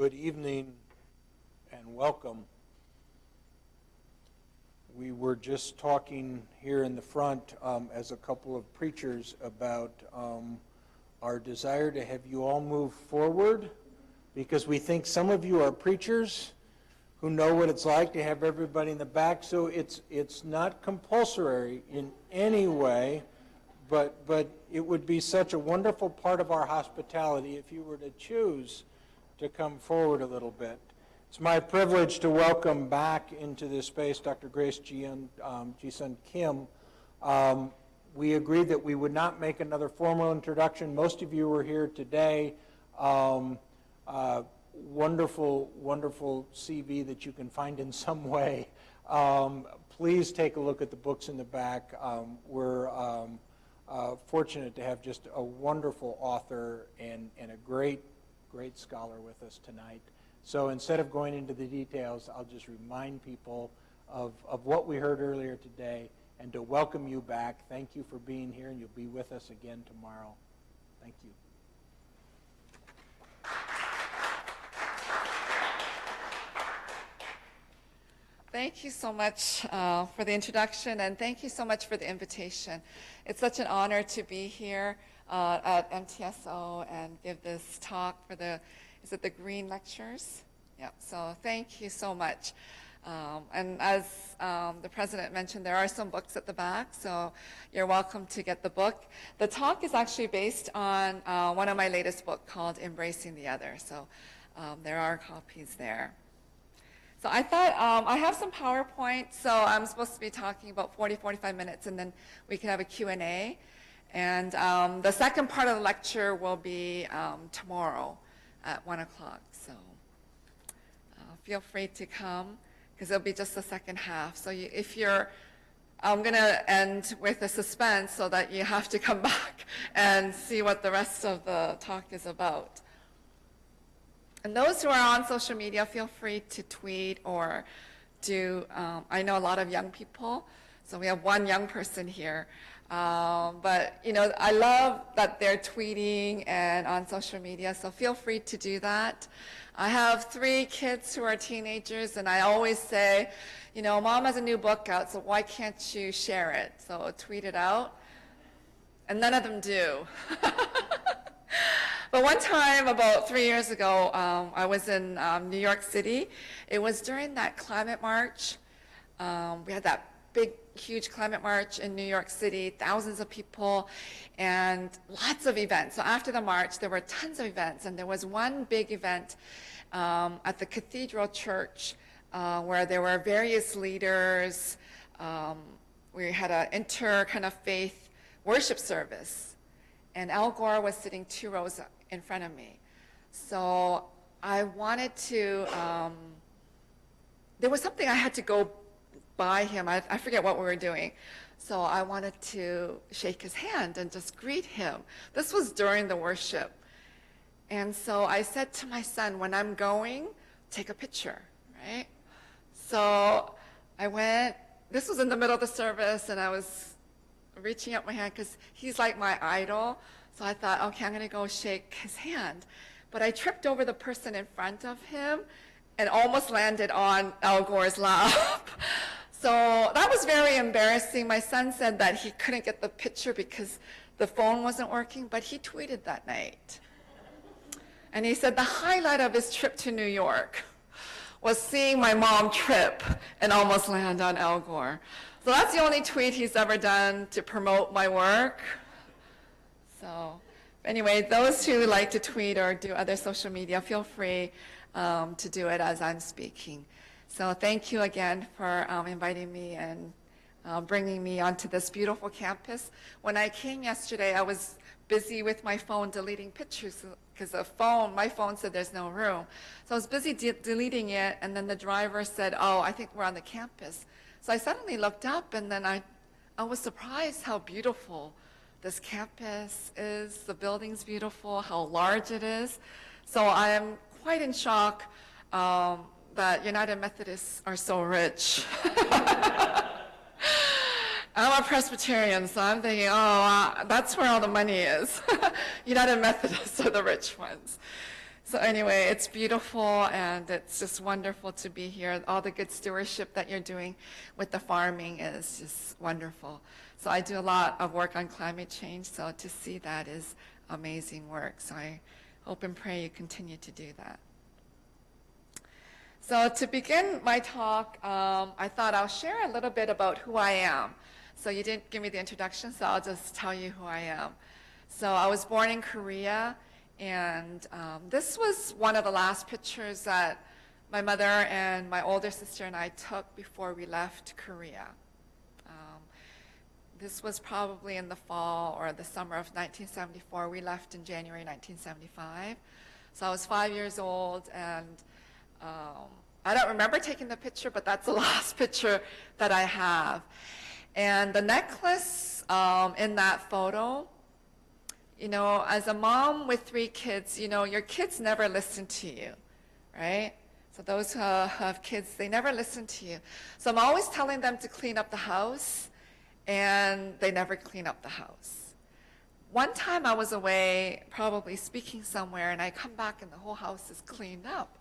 Good evening and welcome. We were just talking here in the front as a couple of preachers about our desire to have you all move forward, because we think some of you are preachers who know what it's like to have everybody in the back. So it's not compulsory in any way, but it would be such a wonderful part of our hospitality if you were to choose to come forward a little bit. It's my privilege to welcome back into this space Dr. Grace Ji-Sun Kim. We agreed that we would not make another formal introduction. Most of you were here today. Wonderful, wonderful CV that you can find in some way. Please take a look at the books in the back. We're fortunate to have just a wonderful author and a great scholar with us tonight. So instead of going into the details, I'll just remind people of what we heard earlier today and to welcome you back. Thank you for being here, and you'll be with us again tomorrow. Thank you. Thank you so much for the introduction, and thank you so much for the invitation. It's such an honor to be here at MTSO and give this talk for is it the Green Lectures? Yeah, so thank you so much. And as the president mentioned, there are some books at the back, so you're welcome to get the book. The talk is actually based on one of my latest books called Embracing the Other, so there are copies there. So I thought I have some PowerPoint, so I'm supposed to be talking about 45 minutes, and then we can have a Q&A. And the second part of the lecture will be tomorrow at 1 o'clock. So feel free to come, because it'll be just the second half. So I'm going to end with a suspense so that you have to come back and see what the rest of the talk is about. And those who are on social media, feel free to tweet or do, I know a lot of young people, so we have one young person here. But, you know, I love that they're tweeting and on social media, so feel free to do that. I have 3 kids who are teenagers, and I always say, you know, Mom has a new book out, so why can't you share it? So tweet it out. And none of them do. But one time, about 3 years ago, I was in New York City. It was during that climate march. We had that big, huge climate march in New York City, thousands of people, and lots of events. So after the march, there were tons of events, and there was one big event at the Cathedral Church where there were various leaders. We had an kind of faith worship service, and Al Gore was sitting 2 rows in front of me. So I wanted to, there was something I had to go by him. I forget what we were doing. So I wanted to shake his hand and just greet him. This was during the worship. And so I said to my son, when I'm going, take a picture, right? So I went, this was in the middle of the service, and I was reaching out my hand because he's like my idol. So I thought, okay, I'm going to go shake his hand. But I tripped over the person in front of him and almost landed on Al Gore's lap. So that was very embarrassing. My son said that he couldn't get the picture because the phone wasn't working, but he tweeted that night. And he said the highlight of his trip to New York was seeing my mom trip and almost land on Al Gore. So that's the only tweet he's ever done to promote my work. So anyway, those who like to tweet or do other social media, feel free to do it as I'm speaking. So thank you again for inviting me and bringing me onto this beautiful campus. When I came yesterday, I was busy with my phone deleting pictures because my phone said there's no room. So I was busy deleting it, and then the driver said, oh, I think we're on the campus. So I suddenly looked up, and then I was surprised how beautiful this campus is. The building's beautiful, how large it is. So I am quite in shock that United Methodists are so rich. I'm a Presbyterian, so I'm thinking, oh, that's where all the money is. United Methodists are the rich ones. So anyway, it's beautiful, and it's just wonderful to be here. All the good stewardship that you're doing with the farming is just wonderful. So I do a lot of work on climate change, so to see that is amazing work. So I hope and pray you continue to do that. So to begin my talk, I thought I'll share a little bit about who I am. So you didn't give me the introduction, so I'll just tell you who I am. So I was born in Korea, and this was one of the last pictures that my mother and my older sister and I took before we left Korea. This was probably in the fall or the summer of 1974. We left in January 1975. So I was 5 years old, and I don't remember taking the picture, but that's the last picture that I have. And the necklace in that photo, you know, as a mom with 3 kids, you know, your kids never listen to you, right? So those who have kids, they never listen to you. So I'm always telling them to clean up the house, and they never clean up the house. One time I was away, probably speaking somewhere, and I come back and the whole house is cleaned up.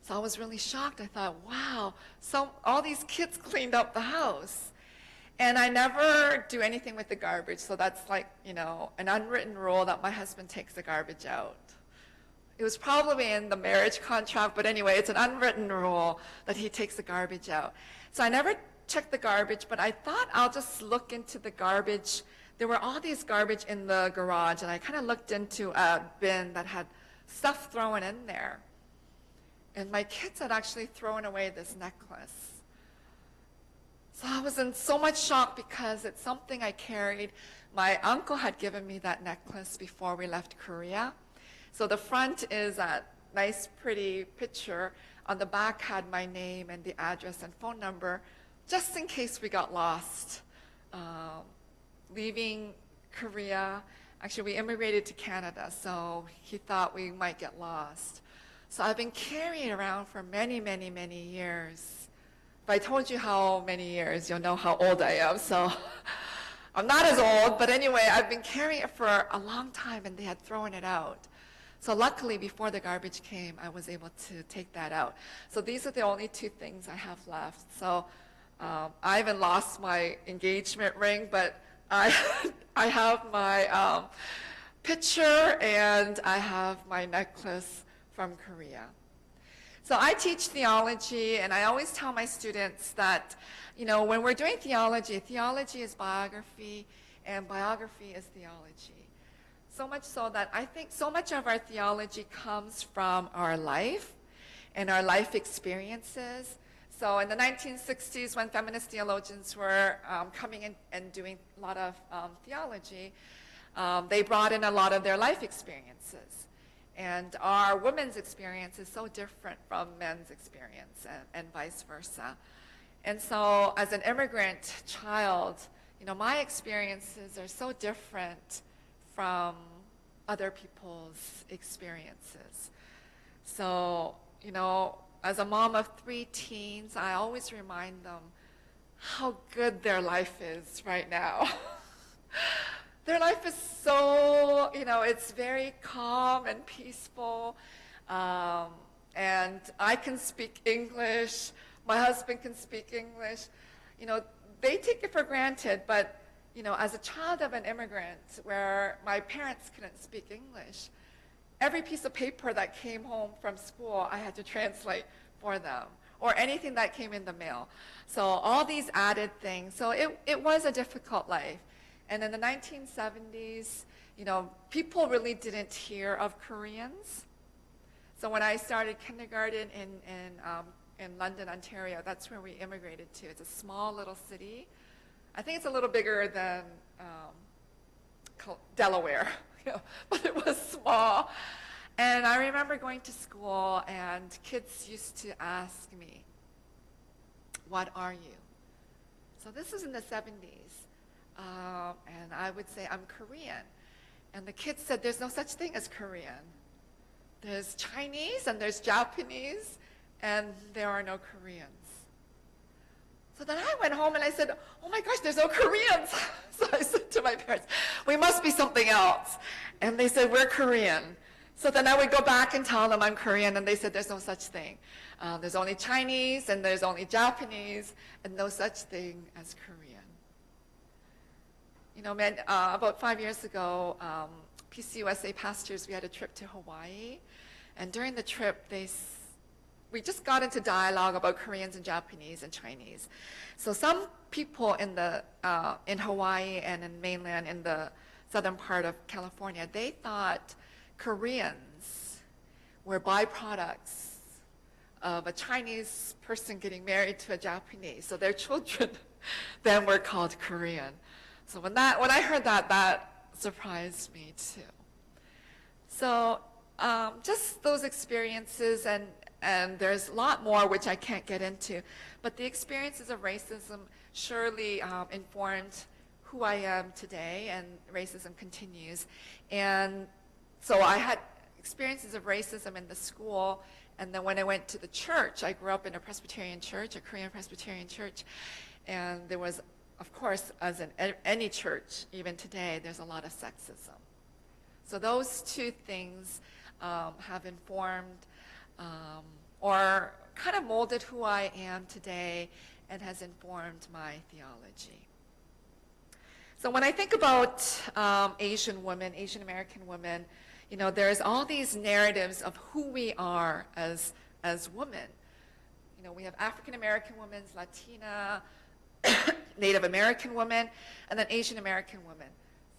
So I was really shocked. I thought, wow, so all these kids cleaned up the house. And I never do anything with the garbage, so that's like, you know, an unwritten rule that my husband takes the garbage out. It was probably in the marriage contract, but anyway, it's an unwritten rule that he takes the garbage out. So I never checked the garbage, but I thought I'll just look into the garbage. There were all these garbage in the garage, and I kind of looked into a bin that had stuff thrown in there. And my kids had actually thrown away this necklace. So I was in so much shock because it's something I carried. My uncle had given me that necklace before we left Korea. So the front is a nice, pretty picture. On the back had my name and the address and phone number, just in case we got lost. Leaving Korea, actually we immigrated to Canada, so he thought we might get lost. So I've been carrying it around for many, many, many years. If I told you how many years, you'll know how old I am. So I'm not as old, but anyway, I've been carrying it for a long time, and they had thrown it out. So luckily, before the garbage came, I was able to take that out. So these are the only 2 things I have left. So I even lost my engagement ring, but I have my picture, and I have my necklace from Korea. So I teach theology, and I always tell my students that, you know, when we're doing theology, theology is biography, and biography is theology. So much so that I think so much of our theology comes from our life and our life experiences. So in the 1960s, when feminist theologians were coming in and doing a lot of theology, they brought in a lot of their life experiences. And our women's experience is so different from men's experience, and vice versa. And so as an immigrant child, you know, my experiences are so different from other people's experiences. So, you know, as a mom of 3 teens, I always remind them how good their life is right now. Their life is so, you know, it's very calm and peaceful. And I can speak English. My husband can speak English. You know, they take it for granted, but, you know, as a child of an immigrant where my parents couldn't speak English, every piece of paper that came home from school, I had to translate for them, or anything that came in the mail. So all these added things. So it was a difficult life. And in the 1970s, you know, people really didn't hear of Koreans. So when I started kindergarten in London, Ontario, that's where we immigrated to. It's a small little city. I think it's a little bigger than Delaware, you know, but it was small. And I remember going to school, and kids used to ask me, "What are you?" So this is in the 70s. And I would say, "I'm Korean." And the kids said, "There's no such thing as Korean. There's Chinese and there's Japanese, and there are no Koreans." So then I went home and I said, "Oh my gosh, there's no Koreans." So I said to my parents, "We must be something else." And they said, "We're Korean." So then I would go back and tell them I'm Korean, and they said there's no such thing. There's only Chinese, and there's only Japanese, and no such thing as Korean. You know, about 5 years ago, PCUSA pastors, we had a trip to Hawaii, and during the trip, we just got into dialogue about Koreans and Japanese and Chinese. So some people in Hawaii and in mainland, in the southern part of California, they thought Koreans were byproducts of a Chinese person getting married to a Japanese. So their children then were called Korean. So when I heard that, that surprised me too. So just those experiences, and there's a lot more which I can't get into, but the experiences of racism surely informed who I am today, and racism continues. And so I had experiences of racism in the school, and then when I went to the church, I grew up in a Presbyterian church, a Korean Presbyterian church, and there was, of course, as in any church, even today, there's a lot of sexism. So those two things have informed or kind of molded who I am today and has informed my theology. So when I think about Asian women, Asian American women, you know, there's all these narratives of who we are as women. You know, we have African American women, Latina, Native American women, and then Asian American women.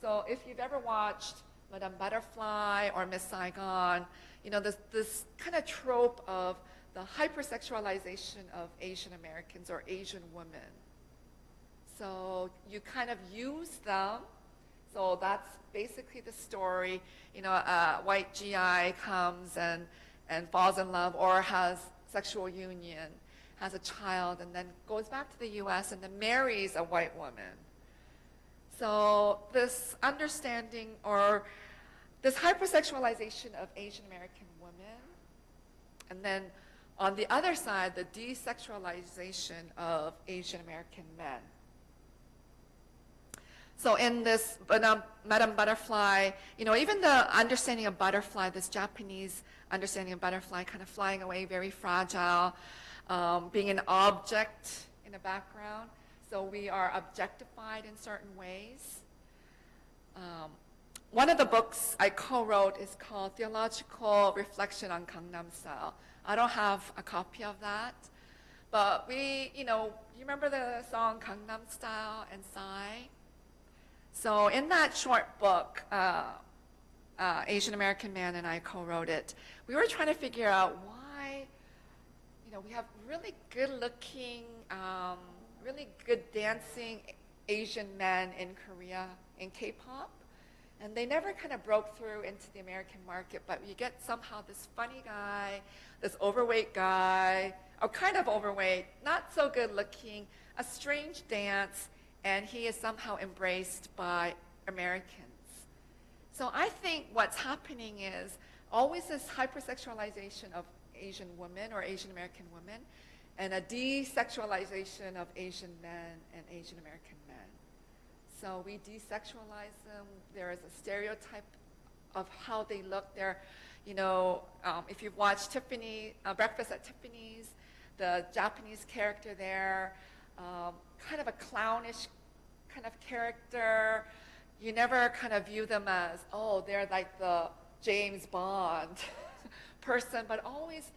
So if you've ever watched Madame Butterfly or Miss Saigon, you know, this kind of trope of the hypersexualization of Asian Americans or Asian women. So you kind of use them. So that's basically the story. You know, a white GI comes and falls in love or has sexual union, has a child, and then goes back to the US and then marries a white woman. So this understanding or this hypersexualization of Asian American women, and then on the other side, the desexualization of Asian American men. So in this Madame Butterfly, you know, even the understanding of butterfly, this Japanese understanding of butterfly kind of flying away, very fragile, being an object in the background. So we are objectified in certain ways. One of the books I co-wrote is called Theological Reflection on Gangnam Style. I don't have a copy of that, but you know, you remember the song Gangnam Style and Psy? So in that short book, Asian American man and I co-wrote it. We were trying to figure out why, you know, we have really good-looking, really good dancing Asian men in Korea, in K-pop, and they never kind of broke through into the American market, but you get somehow this funny guy, this overweight guy, or kind of overweight, not so good-looking, a strange dance, and he is somehow embraced by Americans. So I think what's happening is always this hypersexualization of Asian women or Asian American women, and a desexualization of Asian men and Asian American men. So we desexualize them. There is a stereotype of how they look. They're, you know, if you've watched Breakfast at Tiffany's, the Japanese character there, kind of a clownish kind of character. You never kind of view them as, oh, they're like the James Bond person, but always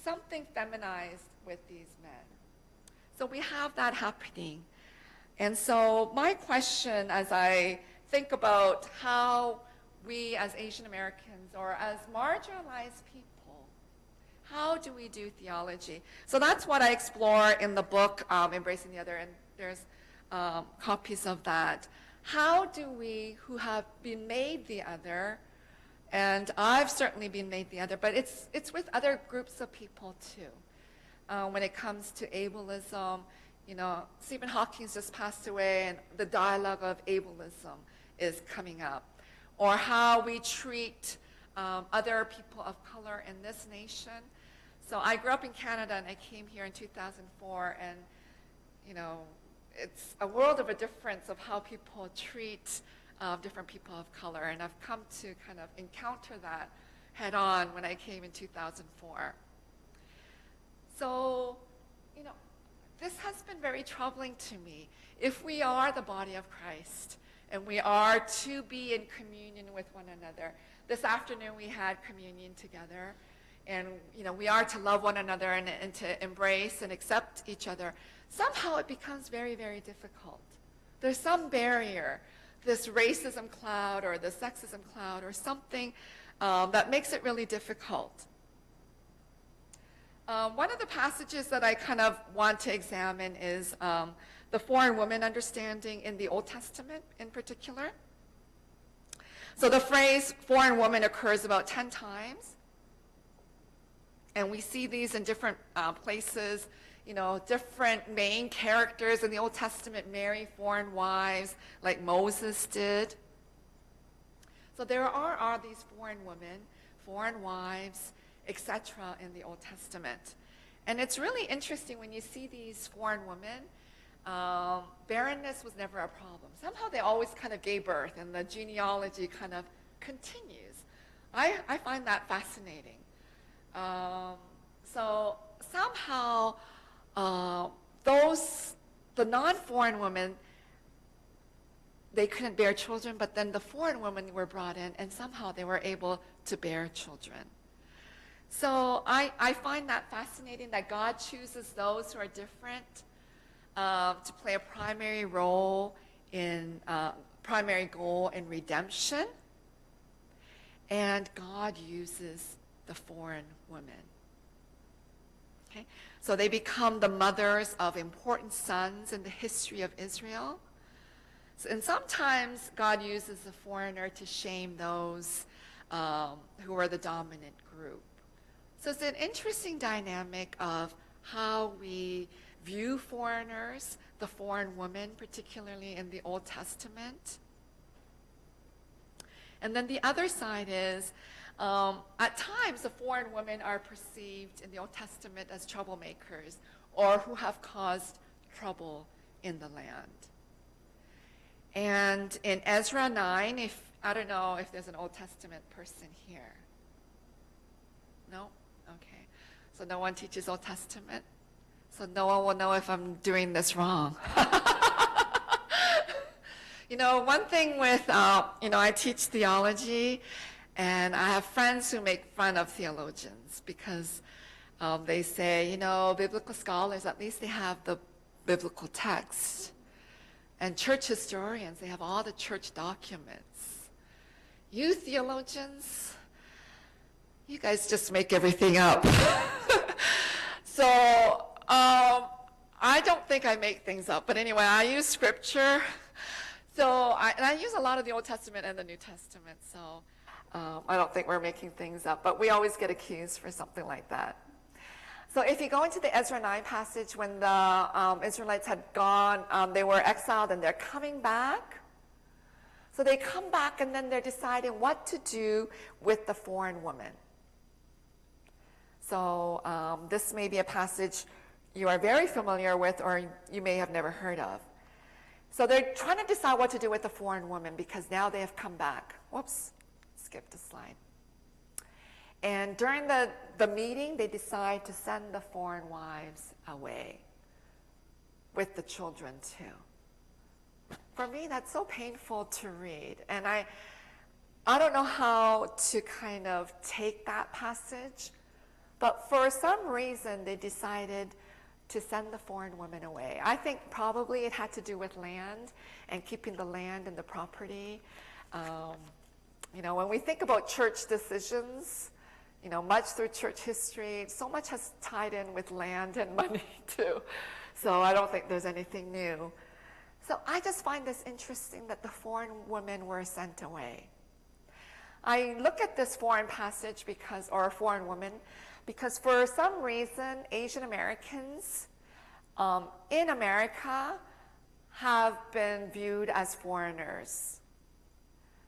something feminized with these men. So we have that happening. And so my question as I think about how we as Asian Americans or as marginalized people, how do we do theology? So that's what I explore in the book, Embracing the Other, and there's copies of that. How do we, who have been made the other, and I've certainly been made the other, but it's with other groups of people too. When it comes to ableism, you know, Stephen Hawking just passed away, and the dialogue of ableism is coming up. Or how we treat other people of color in this nation. So I grew up in Canada, and I came here in 2004, and, you know, it's a world of a difference of how people treat different people of color, and I've come to kind of encounter that head on when I came in 2004. So, you know, this has been very troubling to me. If we are the body of Christ and we are to be in communion with one another, this afternoon we had communion together, and you know, we are to love one another and to embrace and accept each other. Somehow it becomes very, very difficult. There's some barrier, this racism cloud or the sexism cloud or something that makes it really difficult. One of the passages that I kind of want to examine is the foreign woman understanding in the Old Testament in particular. So the phrase foreign woman occurs about 10 times. And we see these in different places, you know, different main characters in the Old Testament marry foreign wives like Moses did. So there are these foreign women, foreign wives, etc. in the Old Testament. And it's really interesting when you see these foreign women, barrenness was never a problem. Somehow they always kind of gave birth and the genealogy kind of continues. I find that fascinating. So somehow the non-foreign women, they couldn't bear children, but then the foreign women were brought in and somehow they were able to bear children. So I find that fascinating that God chooses those who are different to play a primary goal in redemption. And God uses the foreign women. Okay? So they become the mothers of important sons in the history of Israel. And sometimes God uses the foreigner to shame those who are the dominant group. So it's an interesting dynamic of how we view foreigners, the foreign woman, particularly in the Old Testament. And then the other side is, at times, the foreign women are perceived in the Old Testament as troublemakers or who have caused trouble in the land. And in Ezra 9, I don't know if there's an Old Testament person here. No? Okay. So no one teaches Old Testament? So no one will know if I'm doing this wrong. You know, one thing with, I teach theology, and I have friends who make fun of theologians because they say, you know, biblical scholars, at least they have the biblical text. And church historians, they have all the church documents. You theologians, you guys just make everything up. So I don't think I make things up. But anyway, I use scripture. So I use a lot of the Old Testament and the New Testament. So I don't think we're making things up. But we always get accused for something like that. So if you go into the Ezra 9 passage, when the Israelites had gone, they were exiled and they're coming back. So they come back and then they're deciding what to do with the foreign woman. So this may be a passage you are very familiar with or you may have never heard of. So they're trying to decide what to do with the foreign woman because now they have come back. Whoops, skipped a slide. And during the meeting, they decide to send the foreign wives away with the children too. For me, that's so painful to read. And I don't know how to kind of take that passage, but for some reason, they decided to send the foreign women away. I think probably it had to do with land and keeping the land and the property. You know, when we think about church decisions, you know, much through church history, so much has tied in with land and money too. So I don't think there's anything new. So I just find this interesting that the foreign women were sent away. I look at this foreign passage or foreign woman, because for some reason, Asian Americans in America have been viewed as foreigners.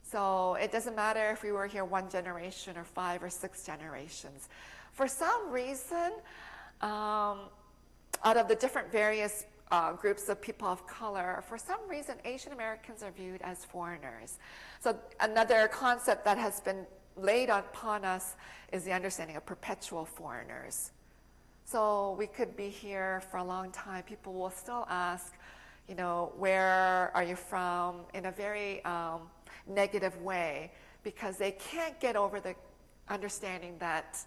So it doesn't matter if we were here 1 generation or 5 or 6 generations. For some reason, out of the different various groups of people of color, for some reason, Asian Americans are viewed as foreigners. So another concept that has been laid upon us is the understanding of perpetual foreigners. So we could be here for a long time. People will still ask, you know, where are you from, in a very negative way, because they can't get over the understanding that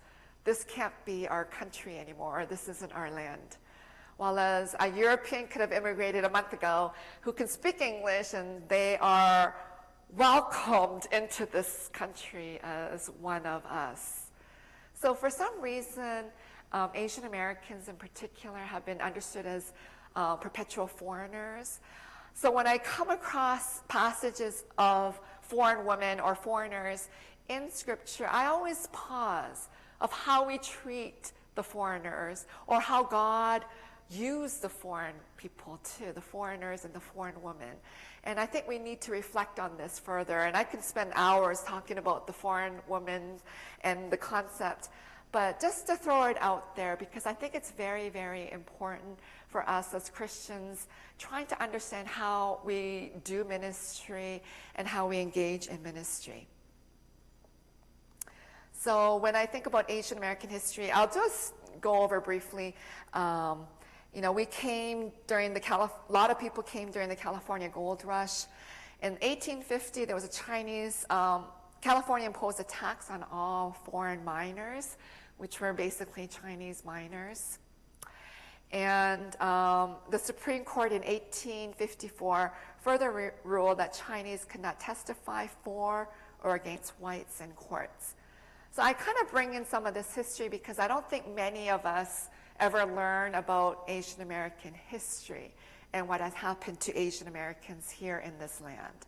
this can't be our country anymore, or this isn't our land. While as a European could have immigrated a month ago who can speak English, and they are welcomed into this country as one of us. So for some reason, Asian Americans in particular have been understood as perpetual foreigners. So when I come across passages of foreign women or foreigners in Scripture, I always pause of how we treat the foreigners, or how God used the foreign people too, the foreigners and the foreign women. And I think we need to reflect on this further. And I could spend hours talking about the foreign women and the concept, but just to throw it out there, because I think it's very, very important for us as Christians trying to understand how we do ministry and how we engage in ministry. So when I think about Asian American history, I'll just go over briefly. You know, we came during a lot of people came during the California Gold Rush. In 1850, there was a Chinese, California imposed a tax on all foreign miners, which were basically Chinese miners. And the Supreme Court in 1854 further ruled that Chinese could not testify for or against whites in courts. So I kind of bring in some of this history because I don't think many of us ever learn about Asian American history and what has happened to Asian Americans here in this land.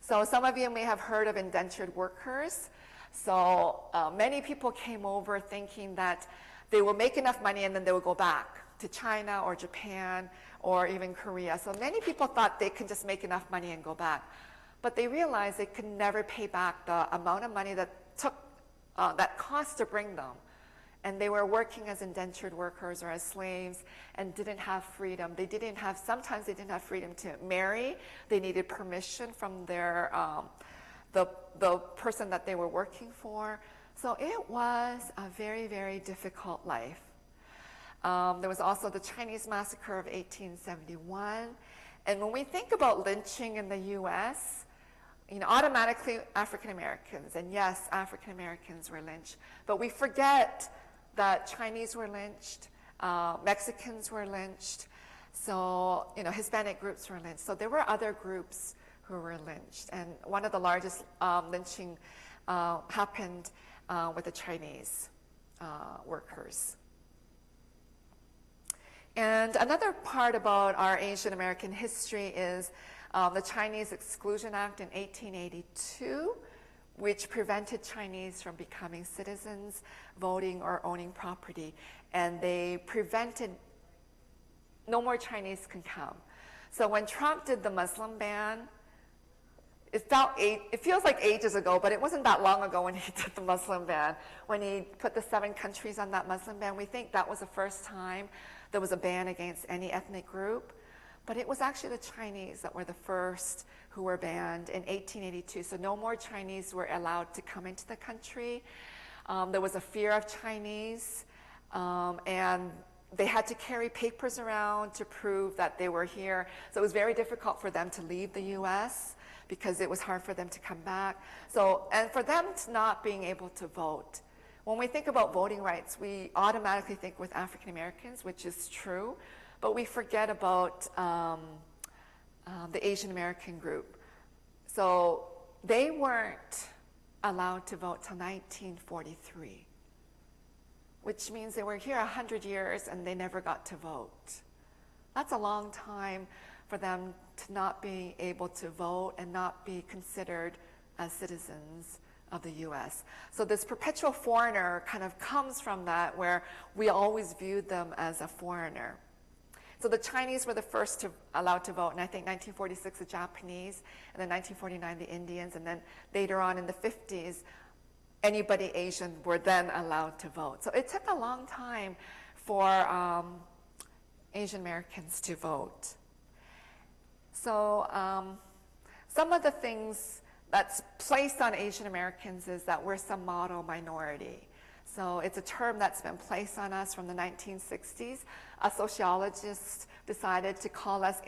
So some of you may have heard of indentured workers. So many people came over thinking that they will make enough money and then they will go back to China or Japan or even Korea. So many people thought they could just make enough money and go back. But they realized they could never pay back the amount of money that that cost to bring them. And they were working as indentured workers or as slaves and didn't have freedom. Sometimes they didn't have freedom to marry. They needed permission from their, the person that they were working for. So it was a very, very difficult life. There was also the Chinese massacre of 1871. And when we think about lynching in the US, you know, automatically African Americans, and yes, African Americans were lynched, but we forget that Chinese were lynched, Mexicans were lynched, so, you know, Hispanic groups were lynched. So there were other groups who were lynched, and one of the largest lynching happened with the Chinese workers. And another part about our Asian American history is the Chinese Exclusion Act in 1882, which prevented Chinese from becoming citizens, voting, or owning property. And they prevented, no more Chinese can come. So when Trump did the Muslim ban, it feels like ages ago, but it wasn't that long ago when he did the Muslim ban. When he put the 7 countries on that Muslim ban, we think that was the first time there was a ban against any ethnic group. But it was actually the Chinese that were the first who were banned in 1882. So no more Chinese were allowed to come into the country. There was a fear of Chinese, and they had to carry papers around to prove that they were here. So it was very difficult for them to leave the US because it was hard for them to come back. So, and for them to not being able to vote. When we think about voting rights, we automatically think with African Americans, which is true, but we forget about the Asian American group. So they weren't allowed to vote till 1943, which means they were here 100 years and they never got to vote. That's a long time for them to not be able to vote and not be considered as citizens of the US. So this perpetual foreigner kind of comes from that, where we always viewed them as a foreigner. So the Chinese were the first to allowed to vote, and I think 1946 the Japanese, and then 1949 the Indians, and then later on in the 50s, anybody Asian were then allowed to vote. So it took a long time for Asian Americans to vote. So some of the things that's placed on Asian Americans is that we're some model minority. So it's a term that's been placed on us from the 1960s. A sociologist decided to call us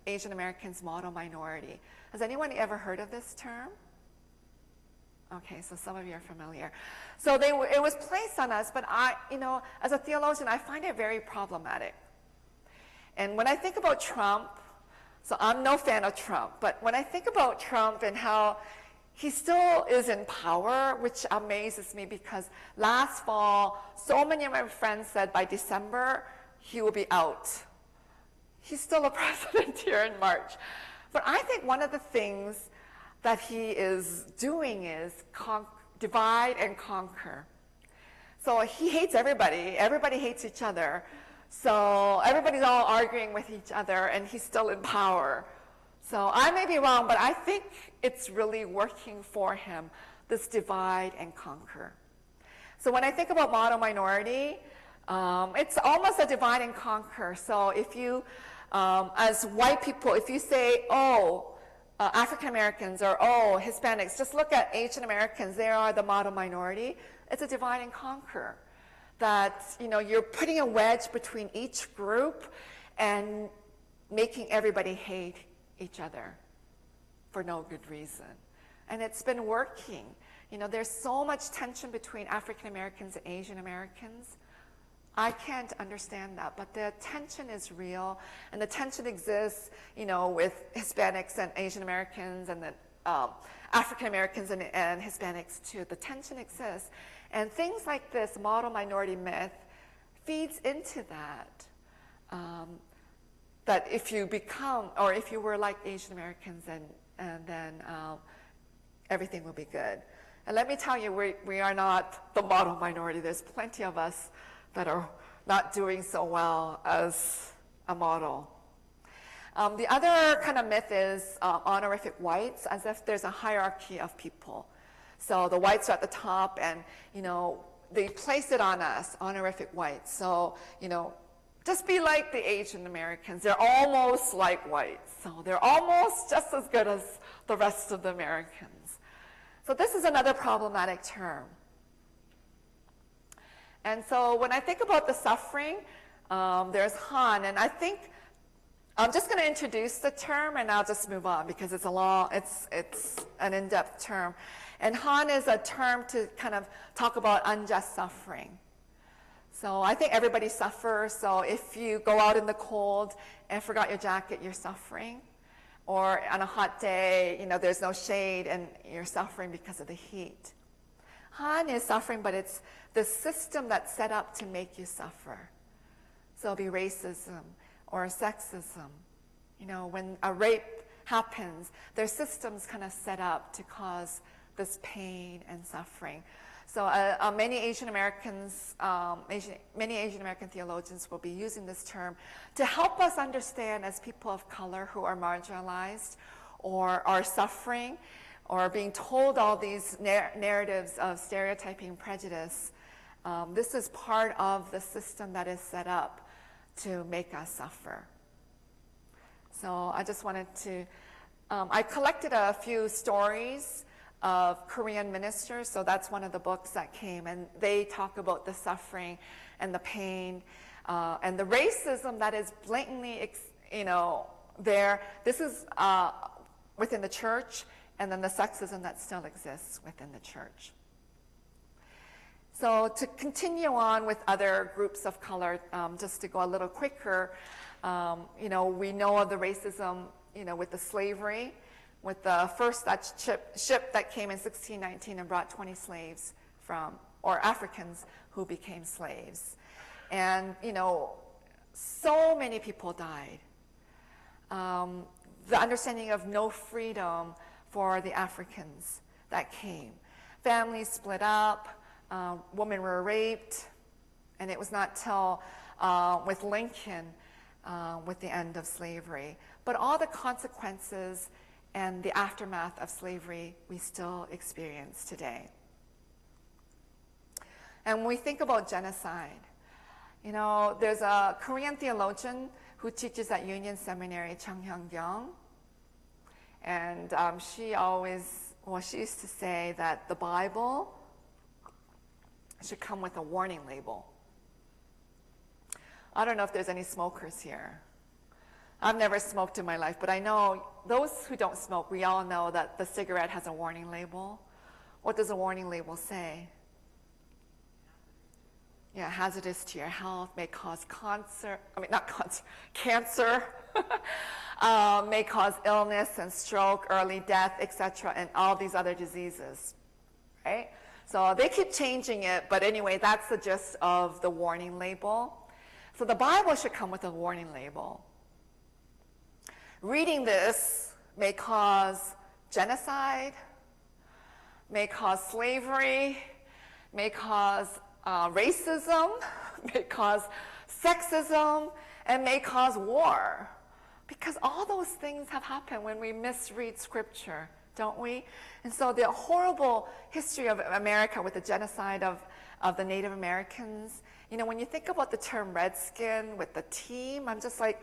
Asian Americans model minority. Has anyone ever heard of this term? Okay, so some of you are familiar. So it was placed on us, but as a theologian, I find it very problematic. And when I think about Trump, so I'm no fan of Trump, but when I think about Trump and how he still is in power, which amazes me because last fall, so many of my friends said by December, he will be out. He's still a president here in March. But I think one of the things that he is doing is divide and conquer. So he hates everybody. Everybody hates each other. So everybody's all arguing with each other, and he's still in power. So I may be wrong, but I think it's really working for him, this divide and conquer. So when I think about model minority, it's almost a divide and conquer. So if you, as white people, if you say, oh, African Americans or oh, Hispanics, just look at Asian Americans, they are the model minority. It's a divide and conquer. That you're putting a wedge between each group and making everybody hate each other for no good reason. And it's been working. There's so much tension between African Americans and Asian Americans. I can't understand that, but the tension is real, and the tension exists, with Hispanics and Asian Americans and the African Americans and Hispanics too. The tension exists. And things like this model minority myth feeds into that. That if you become, or if you were like Asian Americans, and then everything will be good. And let me tell you, we are not the model minority. There's plenty of us that are not doing so well as a model. The other kind of myth is honorific whites, as if there's a hierarchy of people. So the whites are at the top, and they place it on us, honorific whites. So just be like the Asian Americans. They're almost like whites, so they're almost just as good as the rest of the Americans. So this is another problematic term. And so when I think about the suffering, there's Han, and I think I'm just going to introduce the term, and I'll just move on because it's an in-depth term. And Han is a term to kind of talk about unjust suffering. So I think everybody suffers. So if you go out in the cold and forgot your jacket, you're suffering. Or on a hot day, there's no shade and you're suffering because of the heat. Han is suffering, but it's the system that's set up to make you suffer. So it'll be racism or sexism. When a rape happens, there's systems kind of set up to cause this pain and suffering. So many Asian American theologians will be using this term to help us understand, as people of color who are marginalized or are suffering or being told all these narratives of stereotyping prejudice. This is part of the system that is set up to make us suffer. So I just wanted to, I collected a few stories of Korean ministers, so that's one of the books that came, and they talk about the suffering and the pain and the racism that is blatantly, there. This is within the church, and then the sexism that still exists within the church. So to continue on with other groups of color, just to go a little quicker, we know of the racism, with the slavery, with the first Dutch ship that came in 1619 and brought 20 slaves or Africans who became slaves. And, so many people died. The understanding of no freedom for the Africans that came. Families split up, women were raped, and it was not till with Lincoln, with the end of slavery. But all the consequences and the aftermath of slavery we still experience today. And when we think about genocide, there's a Korean theologian who teaches at Union Seminary, Chung Hyung-kyung, and she always well, she used to say that the Bible should come with a warning label. I don't know if there's any smokers here. I've never smoked in my life, but I know those who don't smoke, we all know that the cigarette has a warning label. What does a warning label say? Yeah, hazardous to your health, may cause cancer, may cause illness and stroke, early death, etc., and all these other diseases, right? So they keep changing it, but anyway, that's the gist of the warning label. So the Bible should come with a warning label. Reading this may cause genocide, may cause slavery, may cause racism, may cause sexism, and may cause war. Because all those things have happened when we misread Scripture, don't we? And so the horrible history of America with the genocide of the Native Americans, you know, when you think about the term redskin with the team, I'm just like,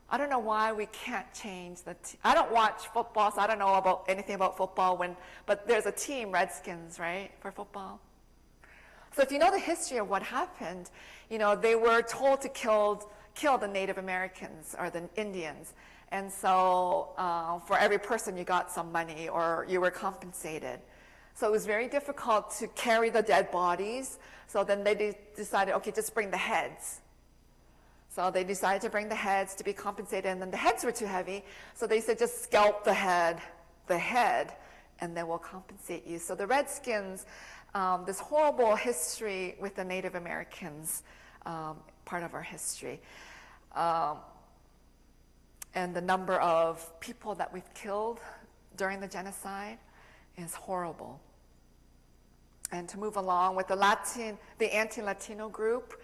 I don't know why we can't change the team. I don't watch football, so I don't know about anything about football, but there's a team, Redskins, right, for football. So if you know the history of what happened, you know, they were told to kill the Native Americans or the Indians. And so for every person you got some money or you were compensated. So it was very difficult to carry the dead bodies. So then they decided, okay, just bring the heads. So they decided to bring the heads to be compensated, and then the heads were too heavy. So they said, just scalp the head, and then we'll compensate you. So the Redskins, this horrible history with the Native Americans, part of our history. And the number of people that we've killed during the genocide is horrible. And to move along with the anti-Latino group,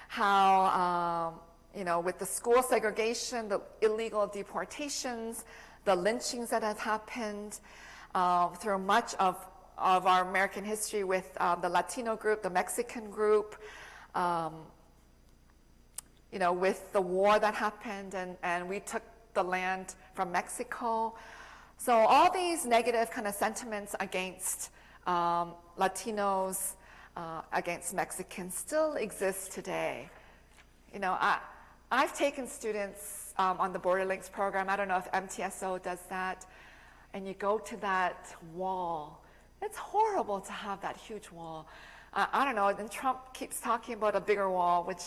how, you know, with the school segregation, the illegal deportations, the lynchings that have happened through much of our American history with the Latino group, the Mexican group, you know, with the war that happened and we took the land from Mexico. So all these negative kind of sentiments against Latinos, against Mexicans still exist today. You know, I've taken students on the Border Links program. I don't know if MTSO does that. And you go to that wall. It's horrible to have that huge wall. I don't know, and Trump keeps talking about a bigger wall, which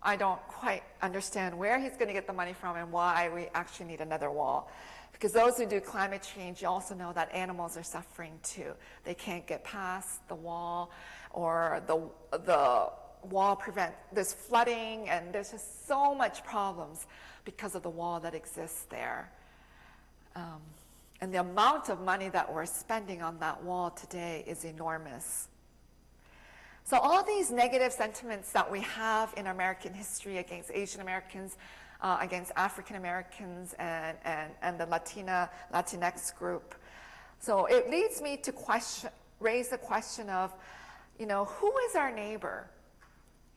I don't quite understand where he's going to get the money from and why we actually need another wall. Because those who do climate change, you also know that animals are suffering too. They can't get past the wall, or the wall there's flooding, and there's just so much problems because of the wall that exists there. And the amount of money that we're spending on that wall today is enormous. So all these negative sentiments that we have in American history against Asian Americans, against African Americans and the Latinx group. So it leads me to raise the question of, you know, who is our neighbor?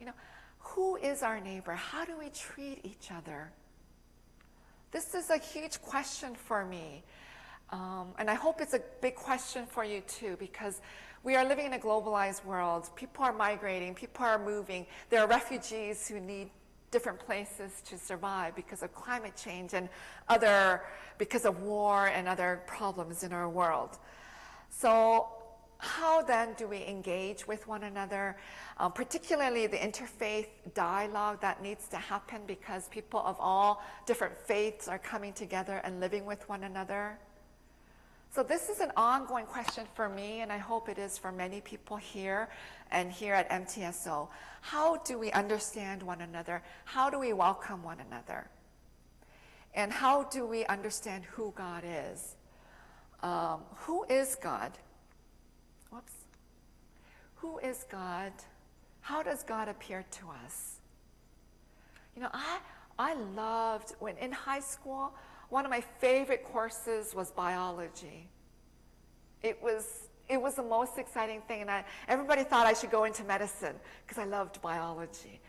You know, who is our neighbor? How do we treat each other? This is a huge question for me. And I hope it's a big question for you too, because we are living in a globalized world. People are migrating, people are moving. There are refugees who need different places to survive because of climate change and because of war and other problems in our world. So how then do we engage with one another, particularly the interfaith dialogue that needs to happen because people of all different faiths are coming together and living with one another? So this is an ongoing question for me, and I hope it is for many people here and here at MTSO. How do we understand one another? How do we welcome one another? And how do we understand who God is? Who is God? Whoops. Who is God? How does God appear to us? You know, I loved when in high school, one of my favorite courses was biology. It was the most exciting thing, and everybody thought I should go into medicine because I loved biology.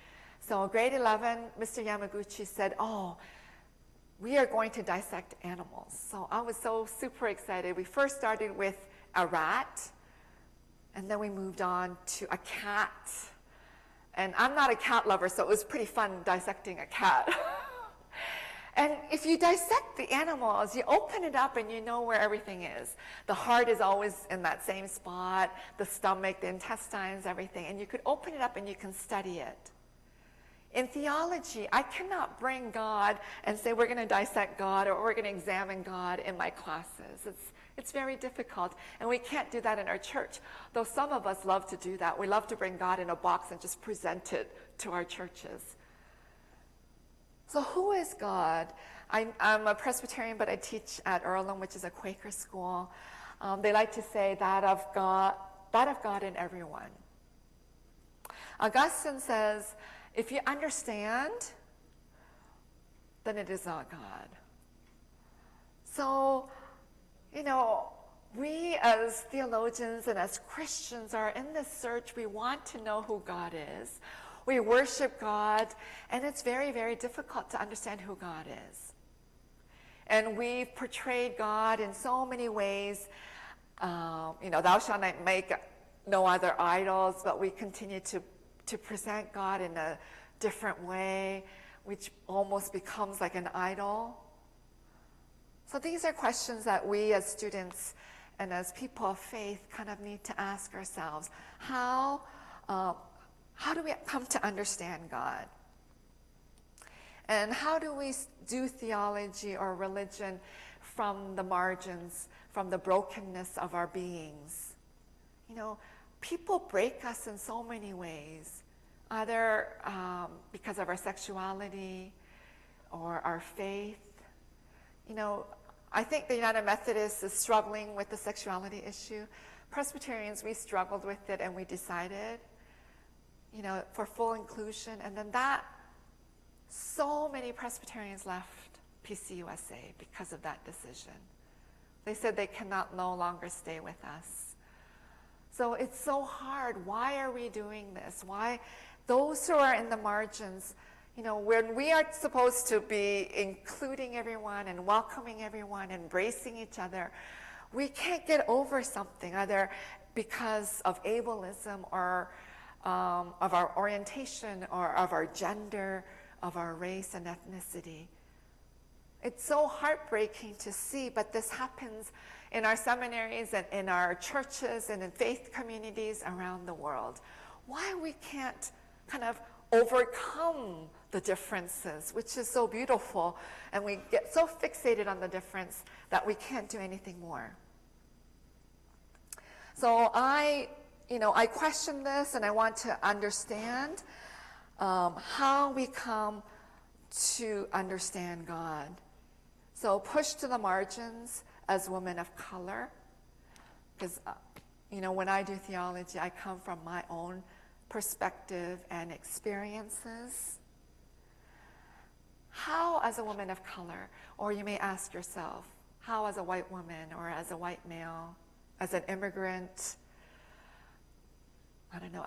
So grade 11, Mr. Yamaguchi said, oh, we are going to dissect animals. So I was so super excited. We first started with a rat, and then we moved on to a cat. And I'm not a cat lover, so it was pretty fun dissecting a cat. And if you dissect the animals, you open it up and you know where everything is. The heart is always in that same spot, the stomach, the intestines, everything. And you could open it up and you can study it. In theology, I cannot bring God and say we're going to dissect God or we're going to examine God in my classes. It's very difficult, and we can't do that in our church, though some of us love to do that. We love to bring God in a box and just present it to our churches. So who is God? I'm a Presbyterian, but I teach at Earlham, which is a Quaker school. They like to say that of God in everyone. Augustine says, if you understand, then it is not God. So, we as theologians and as Christians are in this search. We want to know who God is. We worship God, and it's very, very difficult to understand who God is. And we've portrayed God in so many ways. Thou shalt not make no other idols, but we continue to present God in a different way, which almost becomes like an idol. So these are questions that we as students and as people of faith kind of need to ask ourselves. How do we come to understand God? And how do we do theology or religion from the margins, from the brokenness of our beings? People break us in so many ways, either because of our sexuality or our faith. I think the United Methodists is struggling with the sexuality issue. Presbyterians, we struggled with it and we decided, for full inclusion. And then so many Presbyterians left PCUSA because of that decision. They said they cannot no longer stay with us. So it's so hard. Why are we doing this? Why? Those who are in the margins, when we are supposed to be including everyone and welcoming everyone, embracing each other, we can't get over something, either because of ableism or of our orientation or of our gender, of our race and ethnicity. It's so heartbreaking to see, but this happens in our seminaries and in our churches and in faith communities around the world. Why we can't kind of overcome the differences, which is so beautiful, and we get so fixated on the difference that we can't do anything more. So I question this, and I want to understand how we come to understand God. So pushed to the margins as women of color, because when I do theology, I come from my own perspective and experiences. How, as a woman of color, or you may ask yourself, how as a white woman or as a white male, as an immigrant,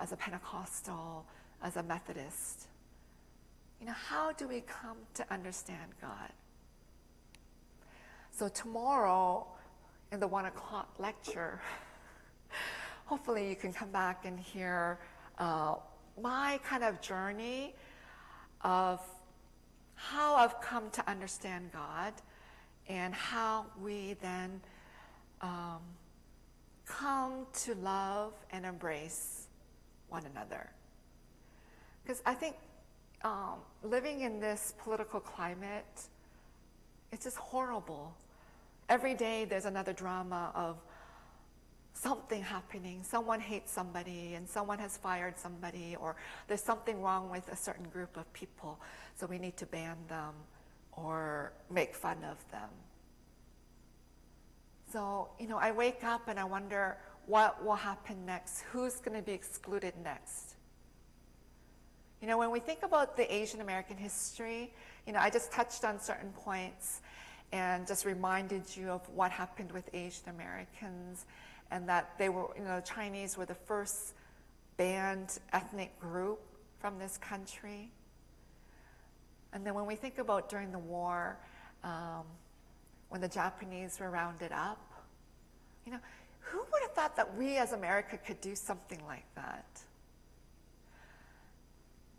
as a Pentecostal, as a Methodist, how do we come to understand God? So tomorrow, in the 1:00 lecture, hopefully you can come back and hear my kind of journey of how I've come to understand God and how we then come to love and embrace one another. Because I think living in this political climate, it's just horrible. Every day there's another drama of something happening. Someone hates somebody and someone has fired somebody, or there's something wrong with a certain group of people, so we need to ban them or make fun of them. So, I wake up and I wonder what will happen next. Who's going to be excluded next? When we think about the Asian American history, I just touched on certain points and just reminded you of what happened with Asian Americans, and that they were, Chinese were the first banned ethnic group from this country. And then when we think about during the war, when the Japanese were rounded up. You know, who would have thought that we as America could do something like that?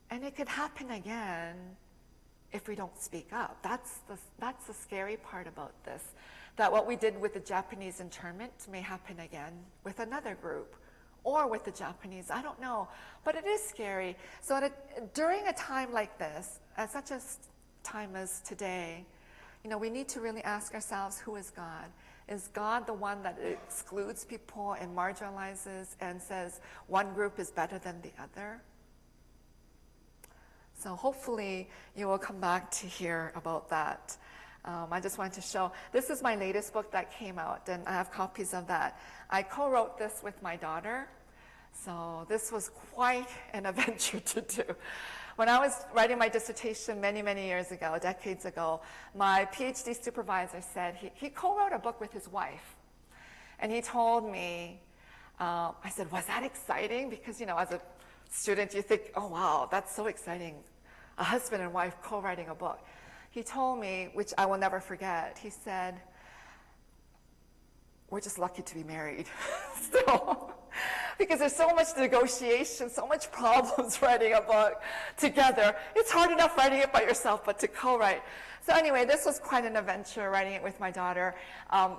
And it could happen again if we don't speak up. That's the scary part about this, that what we did with the Japanese internment may happen again with another group or with the Japanese, I don't know, but it is scary. So during a time like this, at such a time as today, you know, we need to really ask ourselves, who is God? Is God the one that excludes people and marginalizes and says one group is better than the other? So hopefully you will come back to hear about that. I just wanted to show, this is my latest book that came out, and I have copies of that. I co-wrote this with my daughter, so this was quite an adventure to do. When I was writing my dissertation many, many years ago, decades ago, my PhD supervisor said he co-wrote a book with his wife. And he told me, I said, was that exciting? Because, you know, as a student, you think, oh, wow, that's so exciting. A husband and wife co-writing a book. He told me, which I will never forget, he said, we're just lucky to be married still. Because there's so much negotiation, so much problems writing a book together. It's hard enough writing it by yourself, but to co-write. So anyway, this was quite an adventure writing it with my daughter.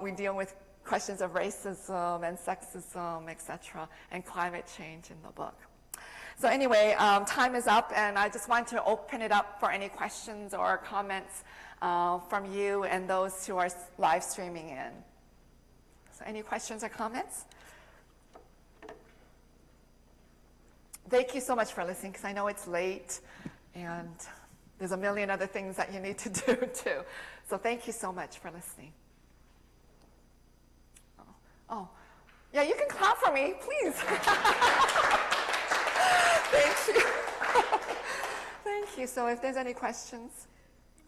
We deal with questions of racism and sexism, etc., and climate change in the book. So anyway, time is up, and I just want to open it up for any questions or comments from you and those who are live streaming in. So any questions or comments? Thank you so much for listening, because I know it's late, and there's a million other things that you need to do too. So thank you so much for listening. Oh, yeah, you can clap for me, please. Thank you. Thank you. So if there's any questions,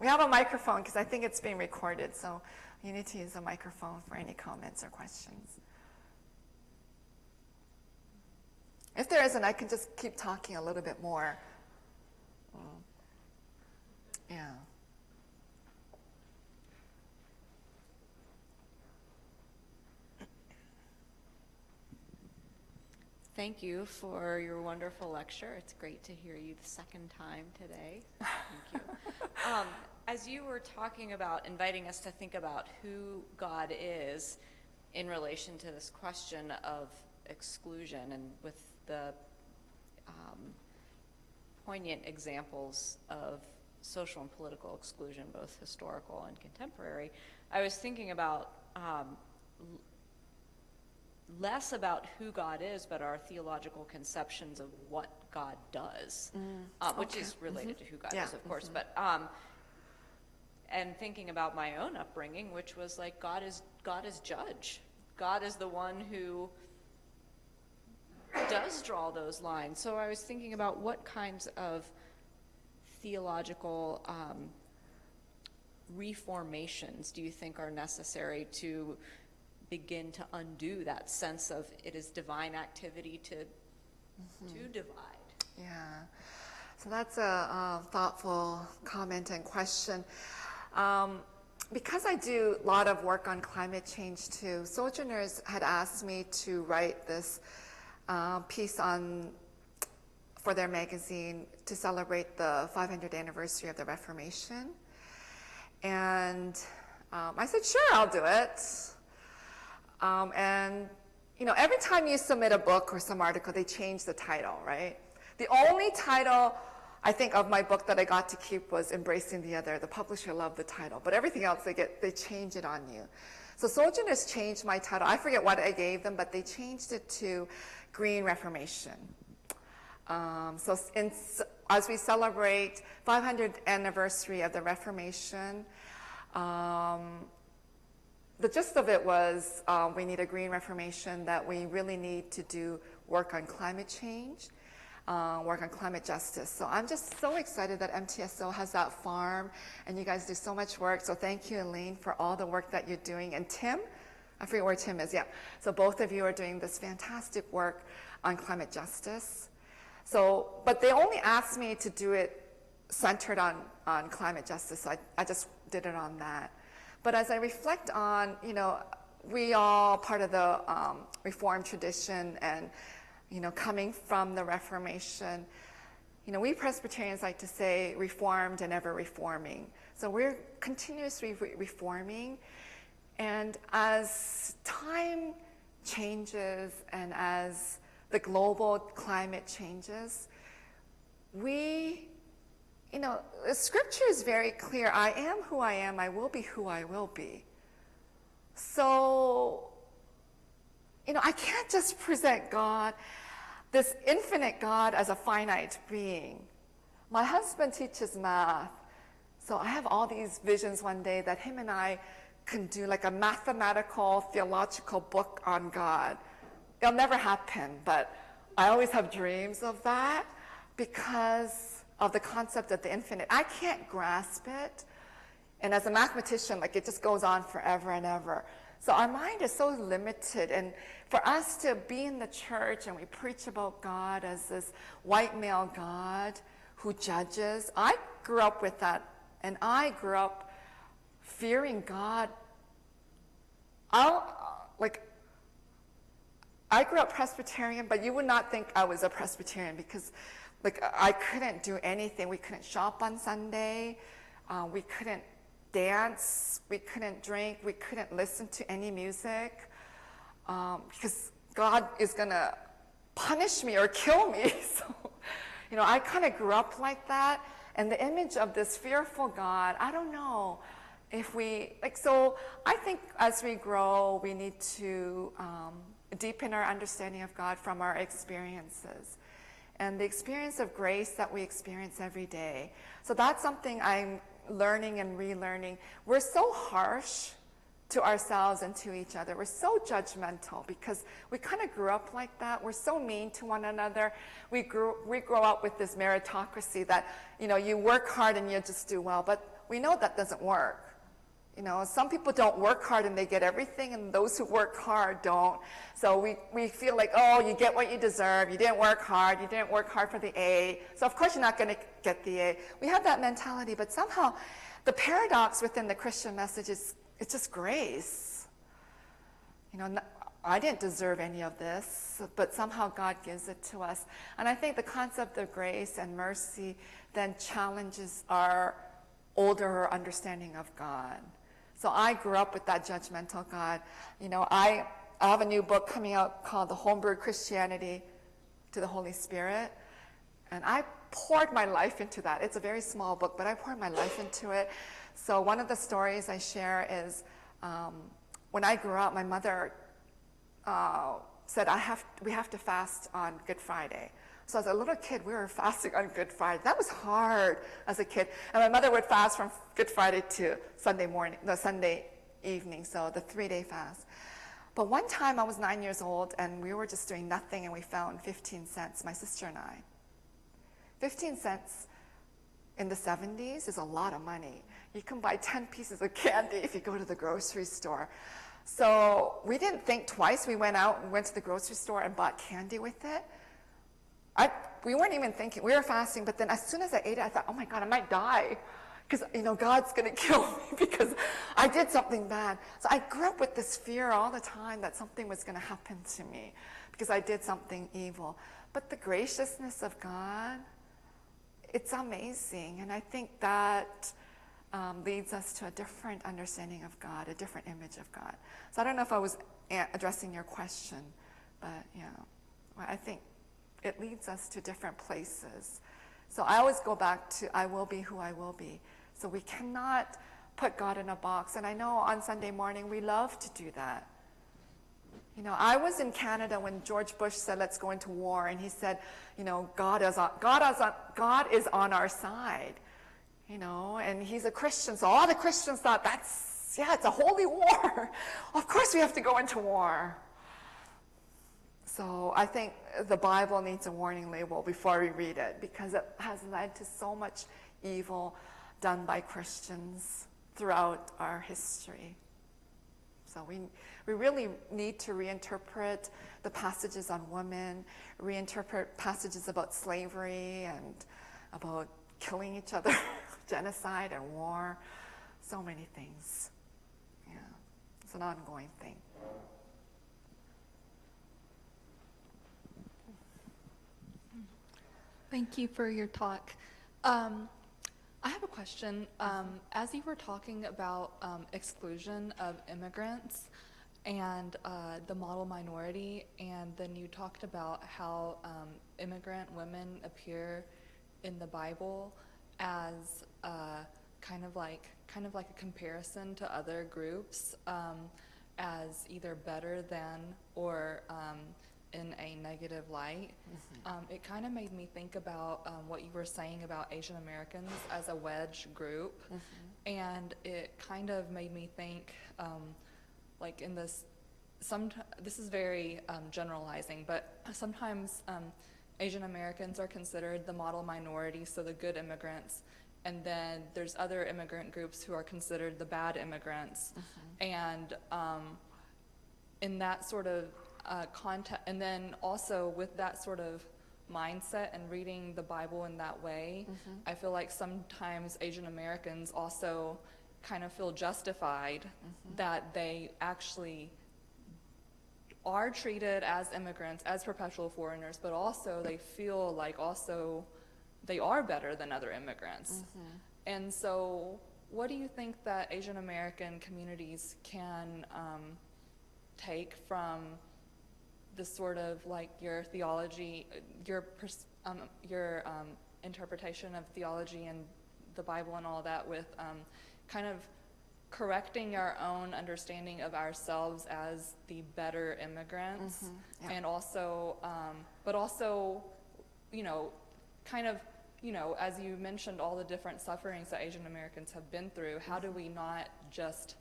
we have a microphone because I think it's being recorded. So you need to use a microphone for any comments or questions. If there isn't, I can just keep talking a little bit more. Yeah. Thank you for your wonderful lecture. It's great to hear you the second time today. Thank you. As you were talking about inviting us to think about who God is in relation to this question of exclusion, and with the poignant examples of social and political exclusion, both historical and contemporary, I was thinking about less about who God is, but our theological conceptions of what God does, which is related to who God is, of course. But and thinking about my own upbringing, which was like God is judge. God is the one who does draw those lines. So I was thinking about what kinds of theological reformations do you think are necessary to begin to undo that sense of it is divine activity to divide? Yeah, so that's a thoughtful comment and question. Because I do a lot of work on climate change too, Sojourners had asked me to write this piece for their magazine to celebrate the 500th anniversary of the Reformation. And I said, sure, I'll do it. And you know, every time you submit a book or some article, they change the title, right? The only title I think of my book that I got to keep was Embracing the Other. The publisher loved the title, but everything else they change it on you. So Sojourners changed my title. I forget what I gave them, but they changed it to Green Reformation. As we celebrate 500th anniversary of the Reformation, the gist of it was we need a green reformation, that we really need to do work on climate change, work on climate justice. So I'm just so excited that MTSO has that farm, and you guys do so much work. So thank you, Elaine, for all the work that you're doing. And Tim, I forget where Tim is, yeah. So both of you are doing this fantastic work on climate justice. So, but they only asked me to do it centered on climate justice. So I just did it on that. But as I reflect on, we all part of the Reformed tradition and, coming from the Reformation, we Presbyterians like to say reformed and ever reforming. So we're continuously reforming. And as time changes and as the global climate changes, the scripture is very clear. I am who I am. I will be who I will be. So, I can't just present God, this infinite God, as a finite being. My husband teaches math, so I have all these visions one day that him and I can do like a mathematical, theological book on God. It'll never happen, but I always have dreams of that because of the concept of the infinite. I can't grasp it. And as a mathematician, it just goes on forever and ever. So our mind is so limited. And for us to be in the church and we preach about God as this white male God who judges, I grew up with that. And I grew up fearing God. I grew up Presbyterian, but you would not think I was a Presbyterian because I couldn't do anything. We couldn't shop on Sunday. We couldn't dance. We couldn't drink. We couldn't listen to any music because God is going to punish me or kill me. So, I kind of grew up like that. And the image of this fearful God, I don't know if we, so I think as we grow, we need to deepen our understanding of God from our experiences and the experience of grace that we experience every day. So that's something I'm learning and relearning. We're so harsh to ourselves and to each other. We're so judgmental because we kind of grew up like that. We're so mean to one another. We grow up with this meritocracy that, you work hard and you just do well, but we know that doesn't work. Some people don't work hard and they get everything, and those who work hard don't. So we feel like, oh, you get what you deserve. You didn't work hard. You didn't work hard for the A. So of course you're not going to get the A. We have that mentality, but somehow the paradox within the Christian message is it's just grace. I didn't deserve any of this, but somehow God gives it to us. And I think the concept of grace and mercy then challenges our older understanding of God. So I grew up with that judgmental God. I have a new book coming out called The Homebrew Christianity to the Holy Spirit. And I poured my life into that. It's a very small book, but I poured my life into it. So one of the stories I share is when I grew up, my mother said, we have to fast on Good Friday. So as a little kid, we were fasting on Good Friday. That was hard as a kid. And my mother would fast from Good Friday to Sunday evening, so the 3-day fast. But one time I was 9 years old and we were just doing nothing and we found 15 cents, my sister and I. 15 cents in the 70s is a lot of money. You can buy 10 pieces of candy if you go to the grocery store. So we didn't think twice. We went out and went to the grocery store and bought candy with it. We weren't even thinking. We were fasting, but then as soon as I ate it, I thought, oh my God, I might die. Because, God's going to kill me because I did something bad. So I grew up with this fear all the time that something was going to happen to me because I did something evil. But the graciousness of God, it's amazing. And I think that leads us to a different understanding of God, a different image of God. So I don't know if I was addressing your question, but, I think it leads us to different places. So I always go back to I will be who I will be. So we cannot put God in a box. And I know on Sunday morning we love to do that. I was in Canada when George Bush said, let's go into war. And he said, God is on our side. And he's a Christian. So all the Christians thought, it's a holy war. Of course we have to go into war. So I think the Bible needs a warning label before we read it because it has led to so much evil done by Christians throughout our history. So we really need to reinterpret the passages on women, reinterpret passages about slavery and about killing each other, genocide and war. so many things. Yeah, it's an ongoing thing. Thank you for your talk. I have a question. As you were talking about exclusion of immigrants and the model minority, and then you talked about how immigrant women appear in the Bible as kind of like a comparison to other groups, as either better than or in a negative light. It kind of made me think about what you were saying about Asian Americans as a wedge group, and it kind of made me think, like in this, this is very generalizing, but sometimes Asian Americans are considered the model minority, so the good immigrants, and then there's other immigrant groups who are considered the bad immigrants, and in that sort of context, and then also with that sort of mindset and reading the Bible in that way, I feel like sometimes Asian Americans also kind of feel justified that they actually are treated as immigrants, as perpetual foreigners, but also they feel like also they are better than other immigrants. And so what do you think that Asian American communities can take from the sort of like your theology, your interpretation of theology and the Bible and all that, with kind of correcting our own understanding of ourselves as the better immigrants, and also, but also, you know, kind of, you know, as you mentioned, all the different sufferings that Asian Americans have been through, how do we not just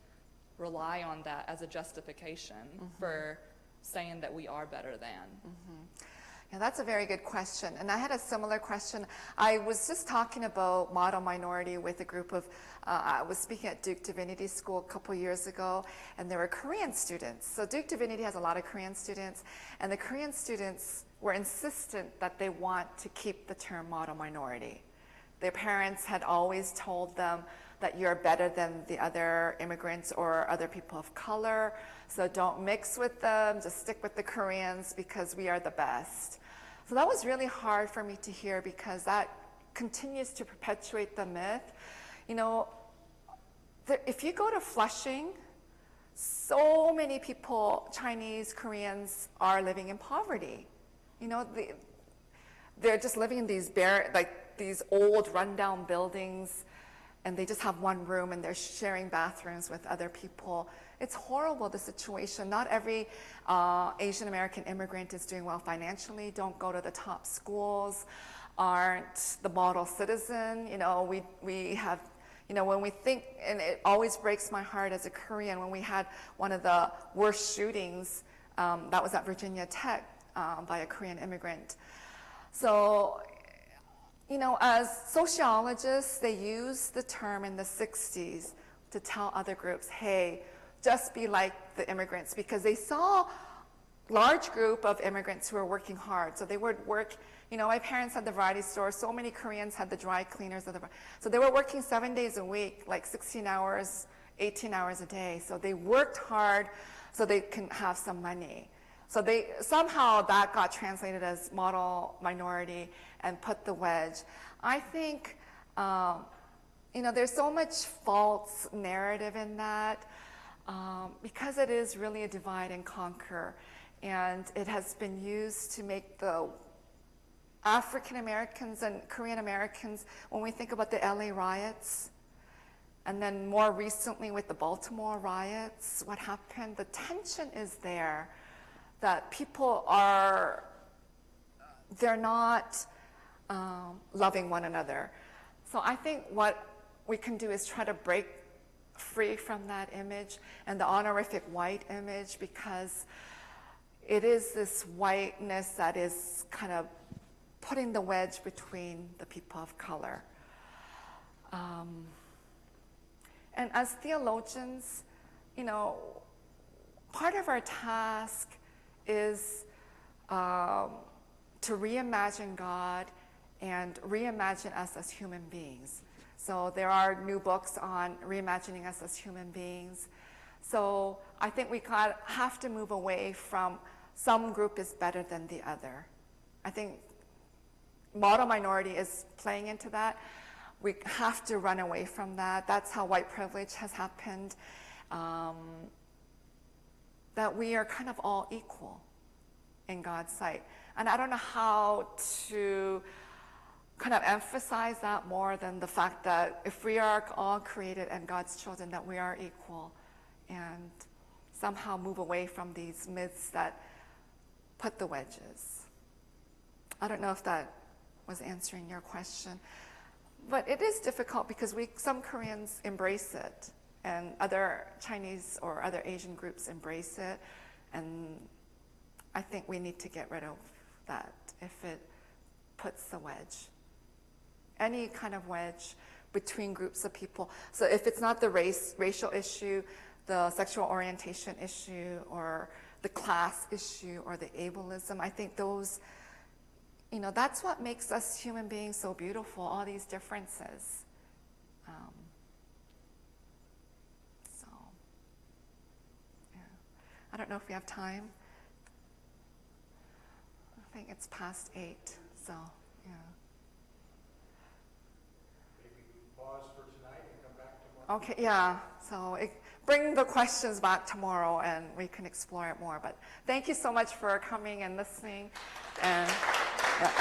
rely on that as a justification for saying that we are better than? Yeah, that's a very good question. And I had a similar question. I was just talking about model minority with a group of, I was speaking at Duke Divinity School a couple years ago, and there were Korean students. So Duke Divinity has a lot of Korean students, and the Korean students were insistent that they want to keep the term model minority. Their parents had always told them that you're better than the other immigrants or other people of color, so don't mix with them, just stick with the Koreans because we are the best. So that was really hard for me to hear, because that continues to perpetuate the myth. You know, if you go to Flushing, so many people, Chinese, Koreans, are living in poverty. You know, they're just living in these these old rundown buildings, and they just have one room and they're sharing bathrooms with other people. It's horrible, the situation. Not every Asian American immigrant is doing well financially, don't go to the top schools, aren't the model citizen. You know, we have, you know, when we think, and it always breaks my heart as a Korean, when we had one of the worst shootings, that was at Virginia Tech by a Korean immigrant. So, you know, as sociologists, they used the term in the 60s to tell other groups, hey, just be like the immigrants, because they saw large group of immigrants who were working hard. So they would work, you know, my parents had the variety store, so many Koreans had the dry cleaners. So they were working 7 days a week, like 16 hours, 18 hours a day. So they worked hard so they can have some money. So they somehow that got translated as model minority and put the wedge. I think, you know, there's so much false narrative in that, because it is really a divide and conquer. And it has been used to make the African Americans and Korean Americans, when we think about the LA riots, and then more recently with the Baltimore riots, what happened, the tension is there, that people are, they're not loving one another. So I think what we can do is try to break free from that image and the honorific white image, because it is this whiteness that is kind of putting the wedge between the people of color. And as theologians, you know, part of our task is to reimagine God and reimagine us as human beings. So there are new books on reimagining us as human beings. So I think we have to move away from some group is better than the other. I think model minority is playing into that. We have to run away from that. That's how white privilege has happened. That we are kind of all equal in God's sight. And I don't know how to kind of emphasize that more than the fact that if we are all created and God's children, that we are equal, and somehow move away from these myths that put the wedges. I don't know if that was answering your question, but it is difficult because some Koreans embrace it, and other Chinese or other Asian groups embrace it, and I think we need to get rid of that if it puts the wedge. Any kind of wedge between groups of people. So if it's not the racial issue, the sexual orientation issue, or the class issue, or the ableism, I think those, that's what makes us human beings so beautiful, all these differences. So, yeah. I don't know if we have time. I think it's past 8, so, yeah. Pause for tonight and come back tomorrow. Okay, yeah, so bring the questions back tomorrow and we can explore it more. But thank you so much for coming and listening. And, yeah.